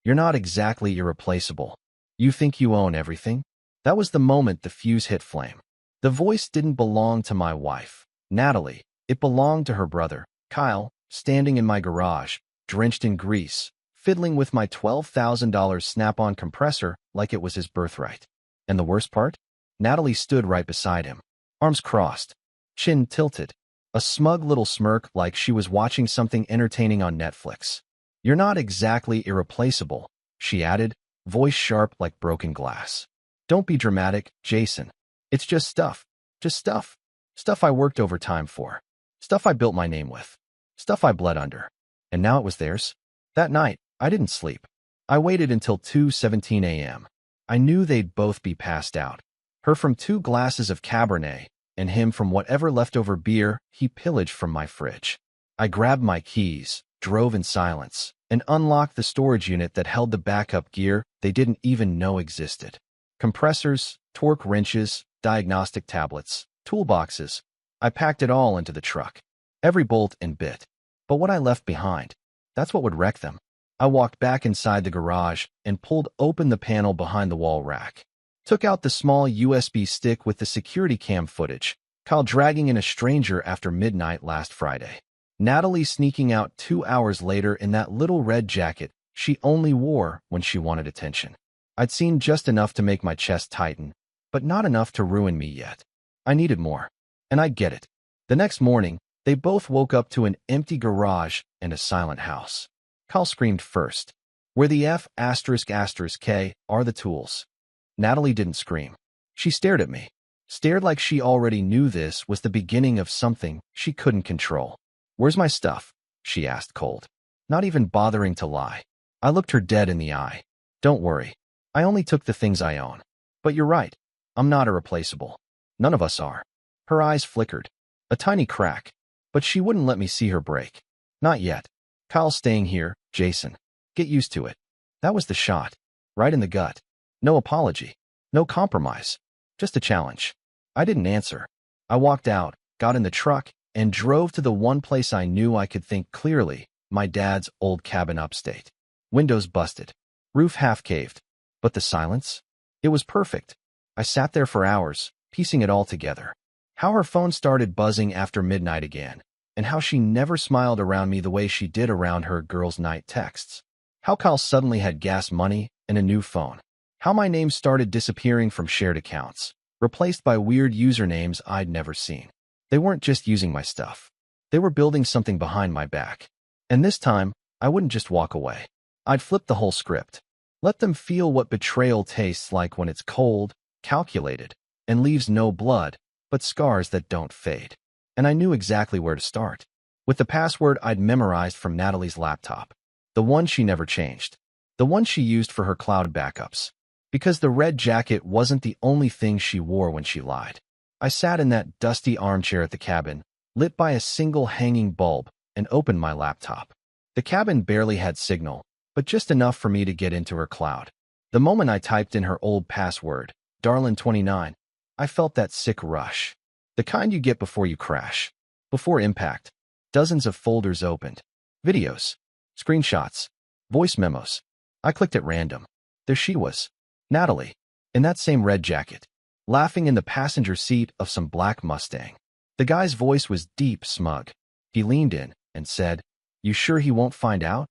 You're not exactly irreplaceable. You think you own everything? That was the moment the fuse hit flame. The voice didn't belong to my wife, Natalie. It belonged to her brother, Kyle, standing in my garage, drenched in grease, fiddling with my $12,000 snap-on compressor like it was his birthright. And the worst part? Natalie stood right beside him, arms crossed, chin tilted, a smug little smirk like she was watching something entertaining on Netflix. You're not exactly irreplaceable, she added, voice sharp like broken glass. Don't be dramatic, Jason. It's just stuff. Just stuff. Stuff I worked overtime for. Stuff I built my name with. Stuff I bled under. And now it was theirs. That night, I didn't sleep. I waited until 2:17 a.m. I knew they'd both be passed out. Her from 2 glasses of Cabernet, and him from whatever leftover beer he pillaged from my fridge. I grabbed my keys, drove in silence, and unlocked the storage unit that held the backup gear they didn't even know existed. Compressors, torque wrenches, diagnostic tablets, toolboxes. I packed it all into the truck. Every bolt and bit. But what I left behind, that's what would wreck them. I walked back inside the garage and pulled open the panel behind the wall rack. Took out the small USB stick with the security cam footage, Kyle dragging in a stranger after midnight last Friday. Natalie sneaking out 2 hours later in that little red jacket she only wore when she wanted attention. I'd seen just enough to make my chest tighten, but not enough to ruin me yet. I needed more, and I get it. The next morning, they both woke up to an empty garage and a silent house. Kyle screamed first. Where the F***K are the tools? Natalie didn't scream. She stared at me. Stared like she already knew this was the beginning of something she couldn't control. Where's my stuff? She asked cold. Not even bothering to lie. I looked her dead in the eye. Don't worry. I only took the things I own. But you're right. I'm not irreplaceable. None of us are. Her eyes flickered. A tiny crack. But she wouldn't let me see her break. Not yet. Kyle's staying here, Jason. Get used to it. That was the shot. Right in the gut. No apology. No compromise. Just a challenge. I didn't answer. I walked out, got in the truck, and drove to the one place I knew I could think clearly, my dad's old cabin upstate. Windows busted. Roof half-caved. But the silence? It was perfect. I sat there for hours, piecing it all together. How her phone started buzzing after midnight again, and how she never smiled around me the way she did around her girls' night texts. How Kyle suddenly had gas money and a new phone. How my name started disappearing from shared accounts, replaced by weird usernames I'd never seen. They weren't just using my stuff. They were building something behind my back. And this time, I wouldn't just walk away. I'd flip the whole script. Let them feel what betrayal tastes like when it's cold, calculated, and leaves no blood, but scars that don't fade. And I knew exactly where to start. With the password I'd memorized from Natalie's laptop. The one she never changed. The one she used for her cloud backups. Because the red jacket wasn't the only thing she wore when she lied. I sat in that dusty armchair at the cabin, lit by a single hanging bulb, and opened my laptop. The cabin barely had signal, but just enough for me to get into her cloud. The moment I typed in her old password, Darlin29, I felt that sick rush. The kind you get before you crash. Before impact. Dozens of folders opened. Videos. Screenshots. Voice memos. I clicked at random. There she was. Natalie. In that same red jacket. Laughing in the passenger seat of some black Mustang. The guy's voice was deep, smug. He leaned in and said, "You sure he won't find out?"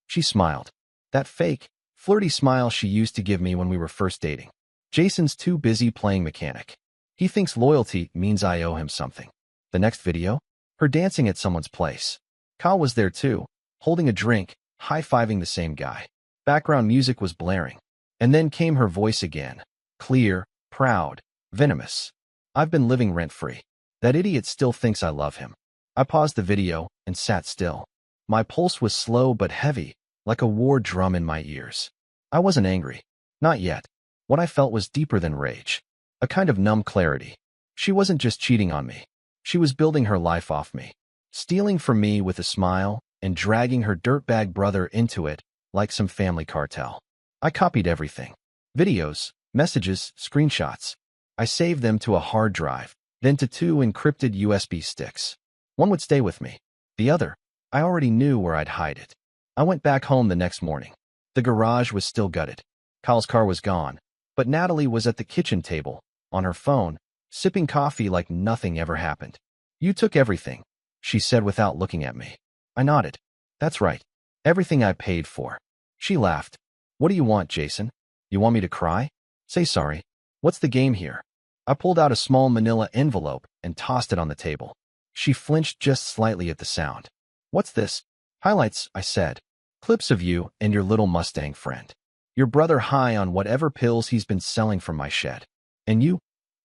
She smiled. That fake, flirty smile she used to give me when we were first dating. Jason's too busy playing mechanic. He thinks loyalty means I owe him something. The next video? Her dancing at someone's place. Kyle was there too, holding a drink, high-fiving the same guy. Background music was blaring. And then came her voice again. Clear, proud, venomous. I've been living rent-free. That idiot still thinks I love him. I paused the video and sat still. My pulse was slow but heavy, like a war drum in my ears. I wasn't angry. Not yet. What I felt was deeper than rage. A kind of numb clarity. She wasn't just cheating on me. She was building her life off me. Stealing from me with a smile and dragging her dirtbag brother into it like some family cartel. I copied everything. Videos, messages, screenshots. I saved them to a hard drive, then to 2 encrypted USB sticks. One would stay with me. The other, I already knew where I'd hide it. I went back home the next morning. The garage was still gutted. Kyle's car was gone, but Natalie was at the kitchen table, on her phone, sipping coffee like nothing ever happened. "You took everything," she said without looking at me. I nodded. "That's right. Everything I paid for." She laughed. "What do you want, Jason? You want me to cry? Say sorry. What's the game here?" I pulled out a small manila envelope and tossed it on the table. She flinched just slightly at the sound. "What's this?" "Highlights," I said. "Clips of you and your little Mustang friend. Your brother high on whatever pills he's been selling from my shed. And you,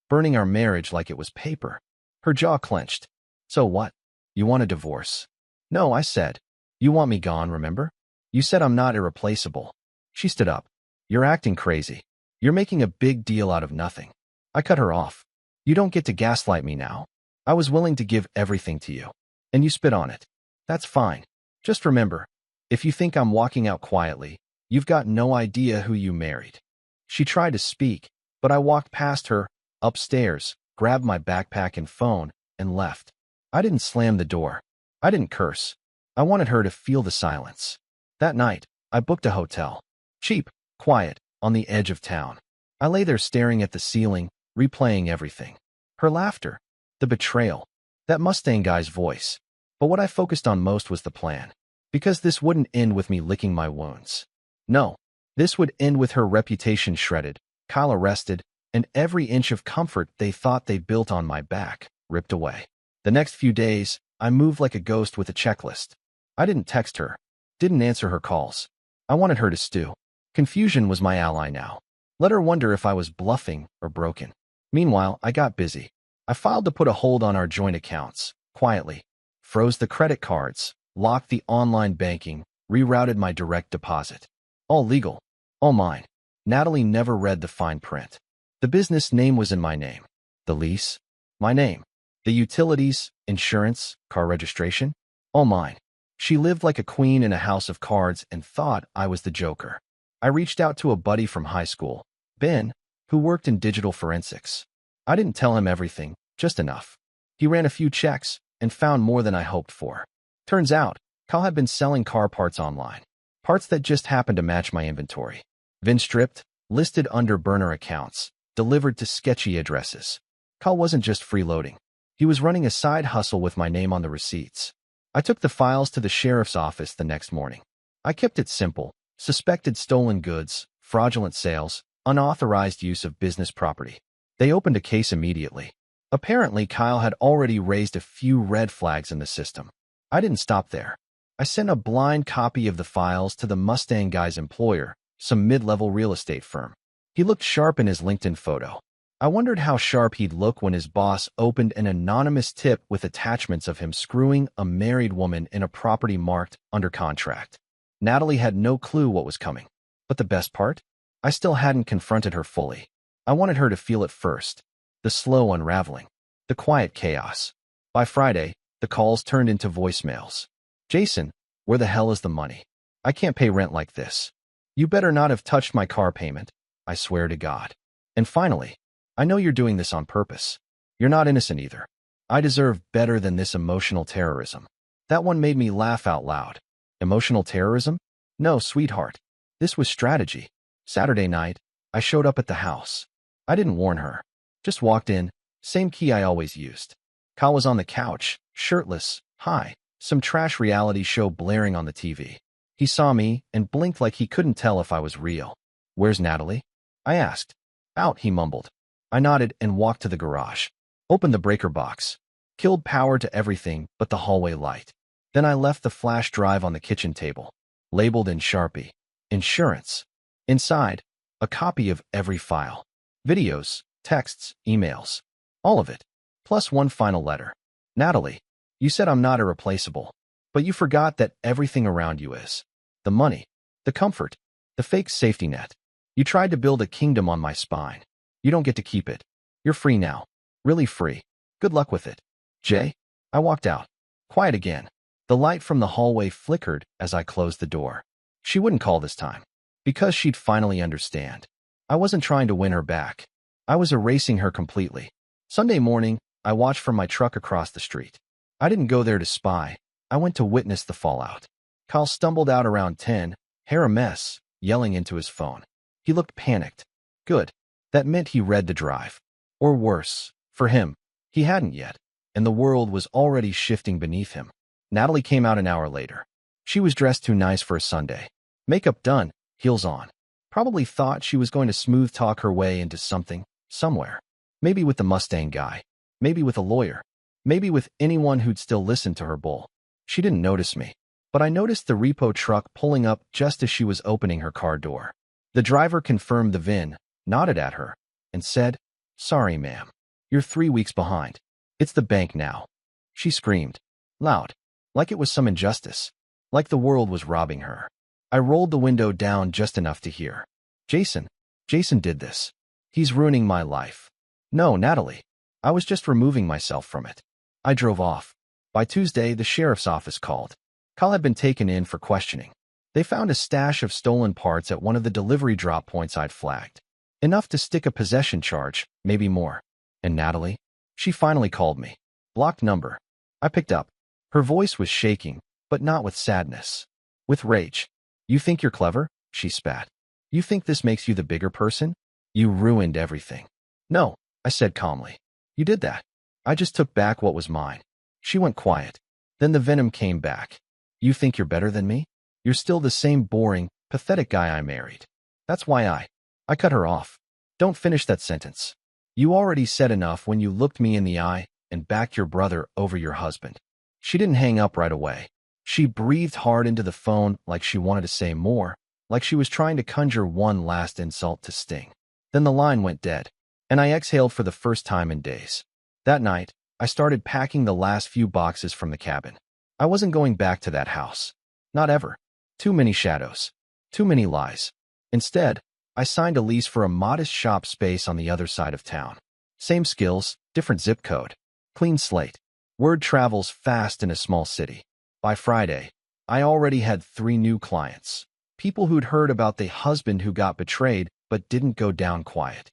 burning our marriage like it was paper." Her jaw clenched. "So what? You want a divorce?" "No," I said. "You want me gone, remember? You said I'm not irreplaceable." She stood up. "You're acting crazy. You're making a big deal out of nothing." I cut her off. "You don't get to gaslight me now. I was willing to give everything to you. And you spit on it. That's fine. Just remember, if you think I'm walking out quietly, you've got no idea who you married." She tried to speak, but I walked past her, upstairs, grabbed my backpack and phone, and left. I didn't slam the door. I didn't curse. I wanted her to feel the silence. That night, I booked a hotel. Cheap, quiet, on the edge of town. I lay there staring at the ceiling, replaying everything. Her laughter, the betrayal, that Mustang guy's voice. But what I focused on most was the plan. Because this wouldn't end with me licking my wounds. No, this would end with her reputation shredded, Kyle arrested, and every inch of comfort they thought they built on my back ripped away. The next few days, I moved like a ghost with a checklist. I didn't text her, didn't answer her calls. I wanted her to stew. Confusion was my ally now. Let her wonder if I was bluffing or broken. Meanwhile, I got busy. I filed to put a hold on our joint accounts, quietly. Froze the credit cards, locked the online banking, rerouted my direct deposit. All legal. All mine. Natalie never read the fine print. The business name was in my name. The lease? My name. The utilities, insurance, car registration? All mine. She lived like a queen in a house of cards and thought I was the joker. I reached out to a buddy from high school, Ben, who worked in digital forensics. I didn't tell him everything, just enough. He ran a few checks and found more than I hoped for. Turns out, Kyle had been selling car parts online. Parts that just happened to match my inventory. VIN stripped, listed under burner accounts, delivered to sketchy addresses. Kyle wasn't just freeloading. He was running a side hustle with my name on the receipts. I took the files to the sheriff's office the next morning. I kept it simple. Suspected stolen goods, fraudulent sales, unauthorized use of business property. They opened a case immediately. Apparently, Kyle had already raised a few red flags in the system. I didn't stop there. I sent a blind copy of the files to the Mustang guy's employer, some mid-level real estate firm. He looked sharp in his LinkedIn photo. I wondered how sharp he'd look when his boss opened an anonymous tip with attachments of him screwing a married woman in a property marked under contract. Natalie had no clue what was coming. But the best part? I still hadn't confronted her fully. I wanted her to feel it first. The slow unraveling. The quiet chaos. By Friday, the calls turned into voicemails. "Jason, where the hell is the money? I can't pay rent like this. You better not have touched my car payment. I swear to God." And finally, "I know you're doing this on purpose. You're not innocent either. I deserve better than this emotional terrorism." That one made me laugh out loud. Emotional terrorism? No, sweetheart. This was strategy. Saturday night, I showed up at the house. I didn't warn her. Just walked in, same key I always used. Kyle was on the couch, shirtless, high, some trash reality show blaring on the TV. He saw me and blinked like he couldn't tell if I was real. "Where's Natalie?" I asked. "Out," he mumbled. I nodded and walked to the garage. Opened the breaker box. Killed power to everything but the hallway light. Then I left the flash drive on the kitchen table, labeled in Sharpie. Insurance. Inside, a copy of every file. Videos, texts, emails. All of it. Plus one final letter. "Natalie, you said I'm not irreplaceable, but you forgot that everything around you is. The money, the comfort, the fake safety net. You tried to build a kingdom on my spine. You don't get to keep it. You're free now. Really free. Good luck with it. Jay." I walked out. Quiet again. The light from the hallway flickered as I closed the door. She wouldn't call this time. Because she'd finally understand. I wasn't trying to win her back. I was erasing her completely. Sunday morning, I watched from my truck across the street. I didn't go there to spy. I went to witness the fallout. Kyle stumbled out around 10, hair a mess, yelling into his phone. He looked panicked. Good. That meant he read the drive. Or worse, for him, he hadn't yet, and the world was already shifting beneath him. Natalie came out an hour later. She was dressed too nice for a Sunday. Makeup done, heels on. Probably thought she was going to smooth talk her way into something, somewhere. Maybe with the Mustang guy. Maybe with a lawyer. Maybe with anyone who'd still listen to her bull. She didn't notice me, but I noticed the repo truck pulling up just as she was opening her car door. The driver confirmed the VIN, nodded at her, and said, "Sorry, ma'am. You're 3 weeks behind. It's the bank now." She screamed. Loud. Like it was some injustice. Like the world was robbing her. I rolled the window down just enough to hear. Jason did this. He's ruining my life." "No, Natalie. I was just removing myself from it." I drove off. By Tuesday, the sheriff's office called. Kyle had been taken in for questioning. They found a stash of stolen parts at one of the delivery drop points I'd flagged. Enough to stick a possession charge, maybe more. And Natalie? She finally called me. Blocked number. I picked up. Her voice was shaking, but not with sadness. With rage. "You think you're clever?" she spat. "You think this makes you the bigger person? You ruined everything." "No," I said calmly. "You did that. I just took back what was mine." She went quiet. Then the venom came back. "You think you're better than me? You're still the same boring, pathetic guy I married. That's why I cut her off. Don't finish that sentence. You already said enough when you looked me in the eye and backed your brother over your husband." She didn't hang up right away. She breathed hard into the phone like she wanted to say more, like she was trying to conjure one last insult to sting. Then the line went dead, and I exhaled for the first time in days. That night, I started packing the last few boxes from the cabin. I wasn't going back to that house. Not ever. Too many shadows. Too many lies. Instead, I signed a lease for a modest shop space on the other side of town. Same skills, different zip code. Clean slate. Word travels fast in a small city. By Friday, I already had 3 new clients. People who'd heard about the husband who got betrayed but didn't go down quiet.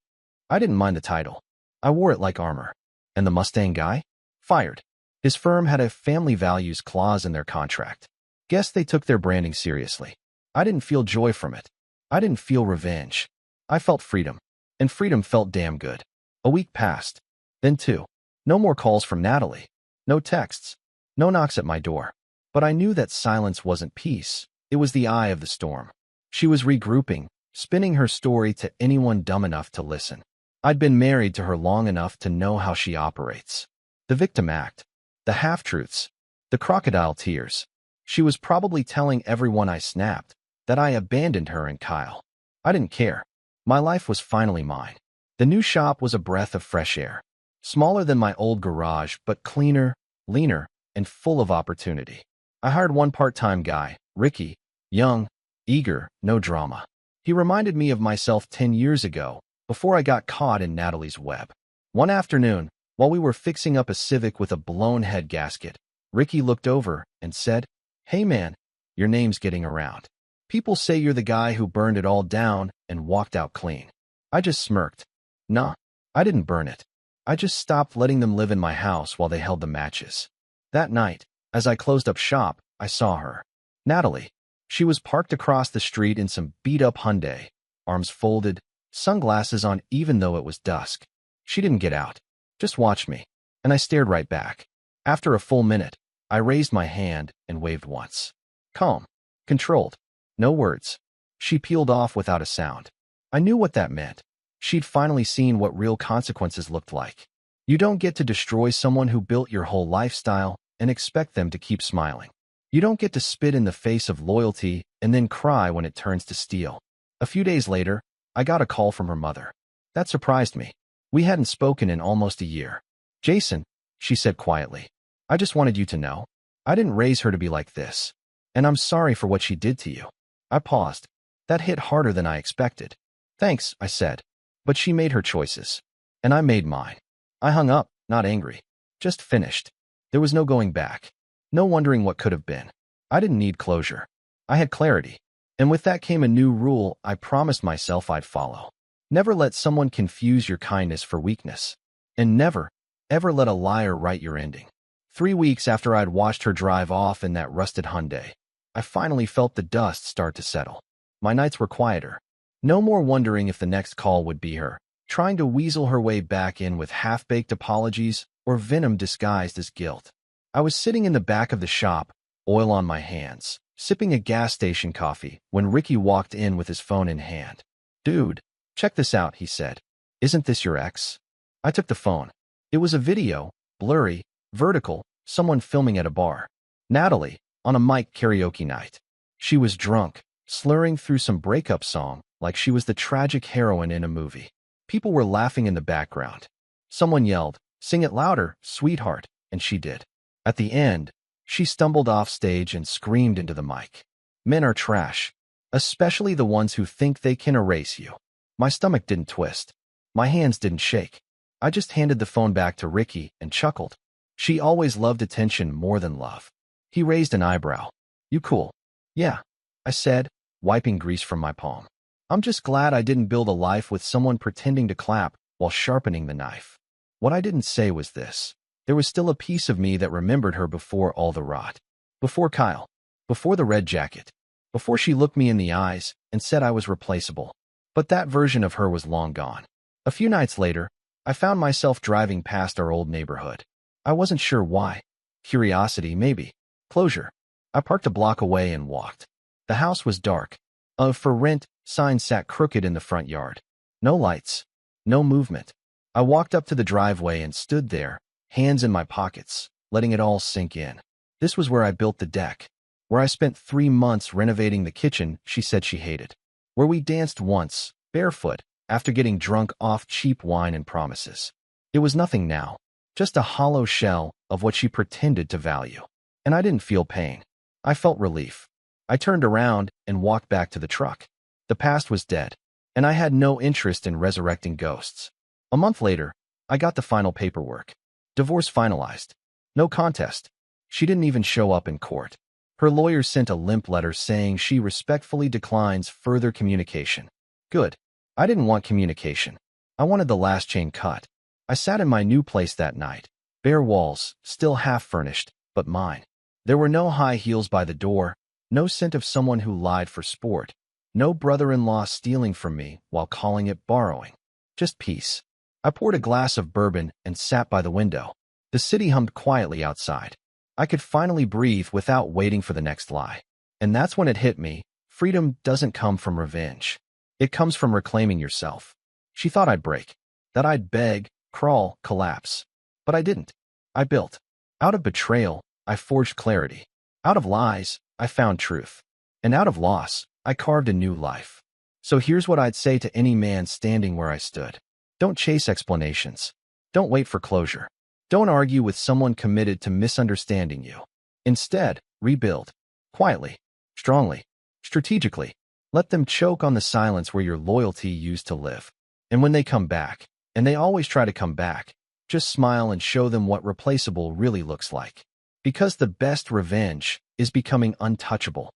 I didn't mind the title. I wore it like armor. And the Mustang guy? Fired. His firm had a family values clause in their contract. Guess they took their branding seriously. I didn't feel joy from it. I didn't feel revenge. I felt freedom. And freedom felt damn good. A week passed. Then 2. No more calls from Natalie. No texts. No knocks at my door. But I knew that silence wasn't peace. It was the eye of the storm. She was regrouping, spinning her story to anyone dumb enough to listen. I'd been married to her long enough to know how she operates. The victim act. The half-truths. The crocodile tears. She was probably telling everyone I snapped that I abandoned her and Kyle. I didn't care. My life was finally mine. The new shop was a breath of fresh air. Smaller than my old garage, but cleaner, leaner, and full of opportunity. I hired one part-time guy, Ricky, young, eager, no drama. He reminded me of myself 10 years ago, before I got caught in Natalie's web. One afternoon, while we were fixing up a Civic with a blown head gasket, Ricky looked over and said, "Hey man, your name's getting around. People say you're the guy who burned it all down and walked out clean." I just smirked. Nah, I didn't burn it. I just stopped letting them live in my house while they held the matches. That night, as I closed up shop, I saw her. Natalie. She was parked across the street in some beat-up Hyundai, arms folded, sunglasses on even though it was dusk. She didn't get out. Just watched me, and I stared right back. After a full minute, I raised my hand and waved once. Calm. Controlled. No words. She peeled off without a sound. I knew what that meant. She'd finally seen what real consequences looked like. You don't get to destroy someone who built your whole lifestyle and expect them to keep smiling. You don't get to spit in the face of loyalty and then cry when it turns to steel. A few days later, I got a call from her mother. That surprised me. We hadn't spoken in almost a year. "Jason," she said quietly, "I just wanted you to know. I didn't raise her to be like this. And I'm sorry for what she did to you." I paused. That hit harder than I expected. "Thanks," I said. But she made her choices. And I made mine. I hung up, not angry. Just finished. There was no going back. No wondering what could have been. I didn't need closure. I had clarity. And with that came a new rule I promised myself I'd follow. Never let someone confuse your kindness for weakness. And never, ever let a liar write your ending. 3 weeks after I'd watched her drive off in that rusted Hyundai, I finally felt the dust start to settle. My nights were quieter. No more wondering if the next call would be her, trying to weasel her way back in with half-baked apologies or venom disguised as guilt. I was sitting in the back of the shop, oil on my hands, sipping a gas station coffee when Ricky walked in with his phone in hand. "Dude, check this out," he said. "Isn't this your ex?" I took the phone. It was a video, blurry, vertical, someone filming at a bar. Natalie, on a mic karaoke night. She was drunk, slurring through some breakup song like she was the tragic heroine in a movie. People were laughing in the background. Someone yelled, "Sing it louder, sweetheart," and she did. At the end, she stumbled off stage and screamed into the mic. Men are trash, especially the ones who think they can erase you. My stomach didn't twist. My hands didn't shake. I just handed the phone back to Ricky and chuckled. She always loved attention more than love. He raised an eyebrow. "You cool?" "Yeah," I said, wiping grease from my palm. "I'm just glad I didn't build a life with someone pretending to clap while sharpening the knife." What I didn't say was this. There was still a piece of me that remembered her before all the rot. Before Kyle. Before the red jacket. Before she looked me in the eyes and said I was replaceable. But that version of her was long gone. A few nights later, I found myself driving past our old neighborhood. I wasn't sure why. Curiosity, maybe. Closure. I parked a block away and walked. The house was dark. A "for rent" sign sat crooked in the front yard. No lights. No movement. I walked up to the driveway and stood there, hands in my pockets, letting it all sink in. This was where I built the deck. Where I spent 3 months renovating the kitchen she said she hated. Where we danced once, barefoot, after getting drunk off cheap wine and promises. It was nothing now. Just a hollow shell of what she pretended to value. And I didn't feel pain. I felt relief. I turned around and walked back to the truck. The past was dead, and I had no interest in resurrecting ghosts. A month later, I got the final paperwork. Divorce finalized. No contest. She didn't even show up in court. Her lawyer sent a limp letter saying she respectfully declines further communication. Good. I didn't want communication. I wanted the last chain cut. I sat in my new place that night. Bare walls, still half-furnished, but mine. There were no high heels by the door, no scent of someone who lied for sport, no brother-in-law stealing from me while calling it borrowing. Just peace. I poured a glass of bourbon and sat by the window. The city hummed quietly outside. I could finally breathe without waiting for the next lie. And that's when it hit me. Freedom doesn't come from revenge. It comes from reclaiming yourself. She thought I'd break, that I'd beg, crawl, collapse. But I didn't. I built. Out of betrayal, I forged clarity. Out of lies, I found truth. And out of loss, I carved a new life. So here's what I'd say to any man standing where I stood. Don't chase explanations. Don't wait for closure. Don't argue with someone committed to misunderstanding you. Instead, rebuild. Quietly. Strongly. Strategically. Let them choke on the silence where your loyalty used to live. And when they come back, and they always try to come back, just smile and show them what replaceable really looks like. Because the best revenge is becoming untouchable.